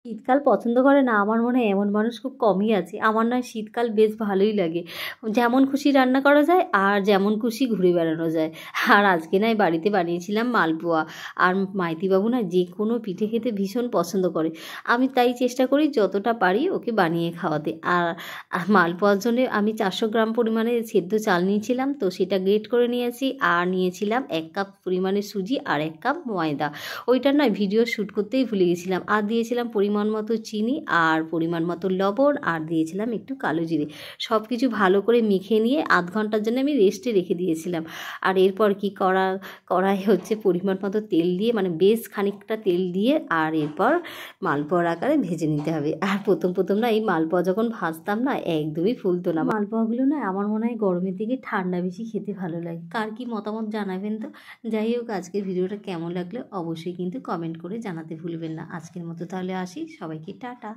শীতকাল পছন্দ করে না আমার মনে হয় এমন মানুষ খুব কমই আছে। আমার নয় শীতকাল বেশ ভালোই লাগে, যেমন খুশি রান্না করা যায় আর যেমন খুশি ঘুরে বেড়ানো যায়। আর আজকে নয় বাড়িতে বানিয়েছিলাম মালপোয়া, আর মাইতিবাবু না যে কোনো পিঠে খেতে ভীষণ পছন্দ করে। আমি তাই চেষ্টা করি যতটা পারি ওকে বানিয়ে খাওয়াতে। আর মালপোয়ার জন্য আমি 400 গ্রাম পরিমাণে সেদ্ধ চাল নিয়েছিলাম, তো সেটা গ্রেট করে নিয়েছি। আর নিয়েছিলাম 1 কাপ পরিমাণে সুজি আর 1 কাপ ময়দা। ওইটার নয় ভিডিও শ্যুট করতেই ভুলে গেছিলাম। আর দিয়েছিলাম পরিমাণ মতো চিনি আর পরিমাণ মতো লবণ, আর দিয়েছিলাম একটু কালো জিরে। সব কিছু ভালো করে মেখে নিয়ে আধ ঘন্টার জন্য আমি রেস্টে রেখে দিয়েছিলাম। আর এরপর কি কড়াই হচ্ছে পরিমাণ মতো তেল দিয়ে, মানে বেশ খানিকটা তেল দিয়ে, আর এরপর মালপোয়ার আকারে ভেজে নিতে হবে। আর প্রথম না এই মালপোয়া যখন ভাজতাম না একদমই ফুলতো না। মালপোয়াগুলো না আমার মনে হয় গরমের দিকে ঠান্ডা বেশি খেতে ভালো লাগে। কার কি মতামত জানাবেন তো। যাই হোক, আজকের ভিডিওটা কেমন লাগলো অবশ্যই কিন্তু কমেন্ট করে জানাতে ভুলবেন না। আজকের মতো তাহলে আসি, সবাইকে টাটা।